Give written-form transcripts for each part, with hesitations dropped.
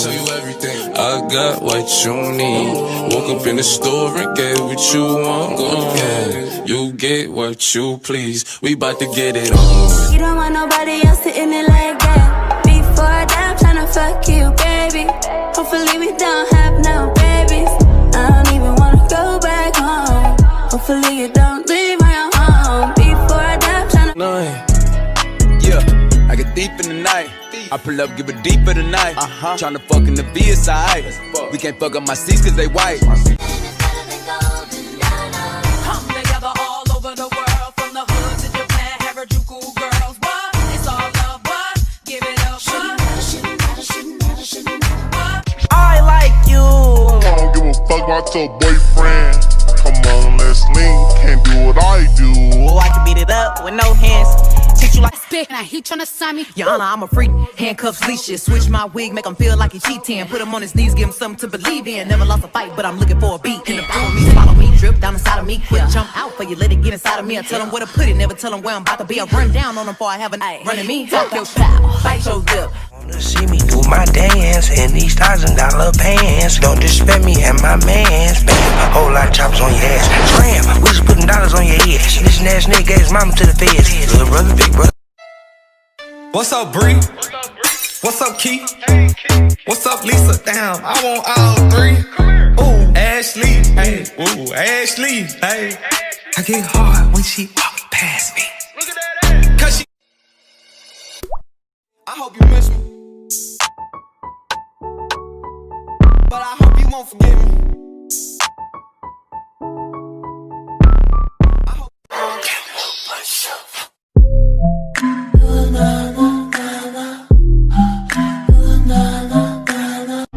show you everything. I got what you need. Woke up in the store and get what you want. Yeah, you get what you please. We bout to get it on. You don't want nobody else sitting it like that. Before that, I'm tryna fuck you, baby. Hopefully we don't have no babies. I don't even wanna go back home. Hopefully you don't leave my home. Before that, I'm tryna. Yeah, I get deep in the night. I pull up, give it deeper tonight. Tryna fuck in the VSI. We can't fuck up my seats cause they white. Come together all over the world, from the hood to Japan, Harajuku girls. What? It's all love, what? Give it up, what? I like you. I don't give a fuck about your boyfriend. Come on, let's link. Can't do what I do. Oh, I can beat it up with no hands. Teach you like Now he tryna sign me. Your Honor, I'm a freak. Handcuffs, leashes. Switch my wig, make him feel like he cheating. Put him on his knees, give him something to believe in. Never lost a fight, but I'm looking for a beat. In the follow me, follow me, drip down inside of me. Quick jump out for you, let it get inside of me. I tell him where to put it, never tell him where I'm about to be. I run down on him before I have a night. Running me, talk your style, bite your lip. See me do my dance in these $1,000 pants. Don't disrespect me and my mans. Bam, whole lot of choppers on your ass. Scram, we just putting dollars on your ass. This ass nigga gave his mama to the feds. Little brother, big brother. What's up, Bree? What's up, Keith? What's up, Lisa? Damn, I want all three. Ooh, Ashley, hey, ooh, Ashley, hey. I get hard when she walk past me. Cause she. I hope you miss me, but I hope you won't forget me.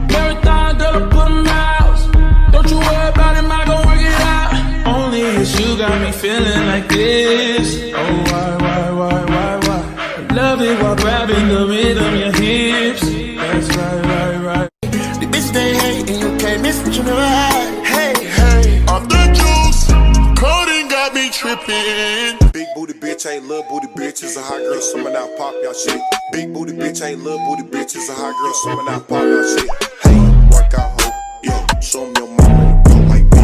Marathon, girl, put 'em out. Don't you worry about him, I gon' work it out. Only you got me feeling like this. Oh, why? Love it while grabbing the rhythm, your hips. That's right. The bitch they hate and you can't miss what you never had. Hey, off the juice. Coding got me tripping. Big booty bitch ain't little booty bitch. Is a hot girl swimming out, pop y'all shit. Big booty bitch ain't little booty bitch. Is a hot girl swimming out, pop y'all shit. Hey, work out, hope, yo, show me your mama don't like me.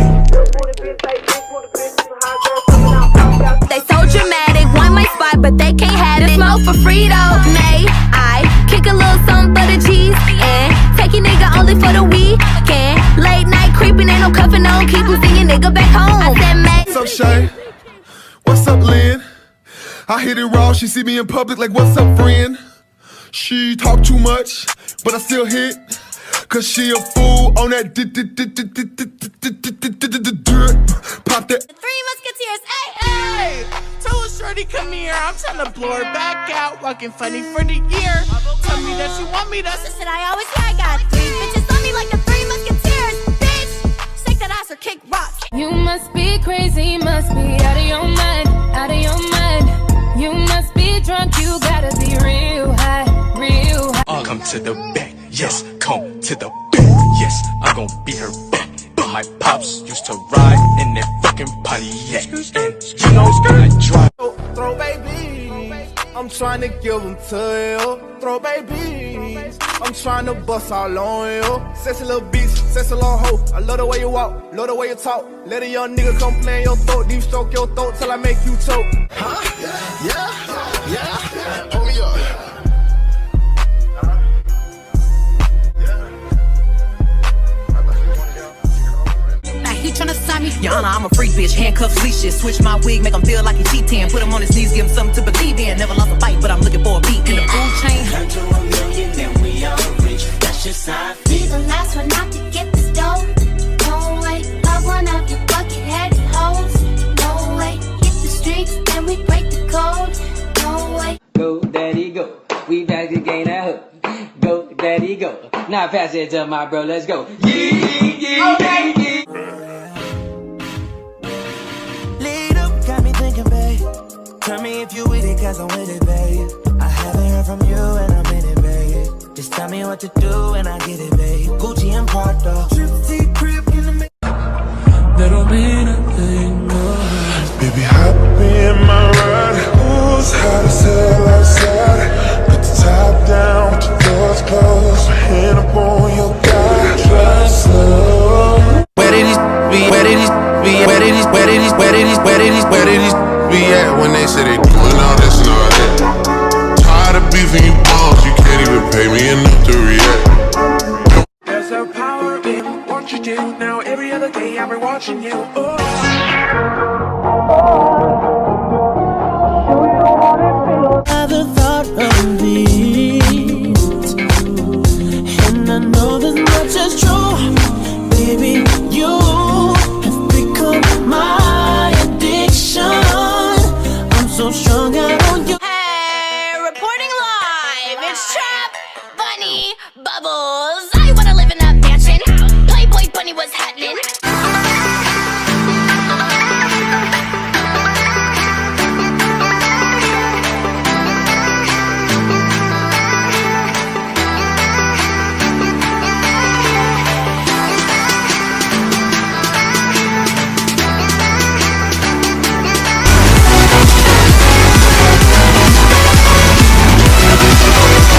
They so dramatic, want my spot, but they can't have it. Smoke for free though. May I kick a little something for the G's and take your nigga only for the weekend. Late night creeping, ain't no cuffing on. Keep losing your nigga back home. I said, May. What's up, Shay? What's up, Lynn? I hit it raw, she see me in public like, what's up, friend? She talk too much, but I still hit. Cause she a fool on that pop that. Three Musketeers, Hey, tell a shorty come here. I'm tryna blow her back out. Walking funny for the year. Tell me that you want me to. Said I always lie, got three bitches on me like the Three Musketeers. Bitch, shake that ass or kick rocks. You must be crazy, must be out of your mind, out of your mind. You must be drunk, you gotta be real high, real high. Come to the back, yes, come to the back, yes, I'm gon' be her back. My pops used to ride in that fucking Pontiac, and you know I drive. Throw babies, I'm trying to give them to you. Throw babies, I'm trying to bust all on you. Sexy little bitch, sexy little hoe. I love the way you walk, love the way you talk. Let a young nigga come play in your throat, deep stroke your throat till I make you choke. Huh? Yeah. Hold me up. He tryna sign me. Your Honor, I'm a freak bitch. Handcuffs, leashes. Switch my wig, make him feel like he cheating. Put him on his knees, give him something to believe in. Never lost a fight, but I'm looking for a beat in the food chain. Turn to $1 million, then we all rich. That's just how I feel. Be the last one out to get this dough. No way, love one of your bucket-headed hoes. No way, hit the streets, then we break the code. No way. Go, daddy, go. We back to gain that hook. Go, daddy, go. Now pass it to my bro, let's go. Yeah. Got me thinking, babe. Tell me if you with it, cause I'm with it, babe. I haven't heard from you and I'm in it, babe. Just tell me what to do and I get it, babe. Gucci and Prada. Trip, crib in the That don't mean a thing, no. Baby, hop in my ride. Who's hot as hell outside? Put the top down with the doors closed. My hand up on be at when they say they doing all this and all that? Tired of beefing you balls, you can't even pay me enough to react. There's a power in what you do. Now every other day I've been watching you. Oh.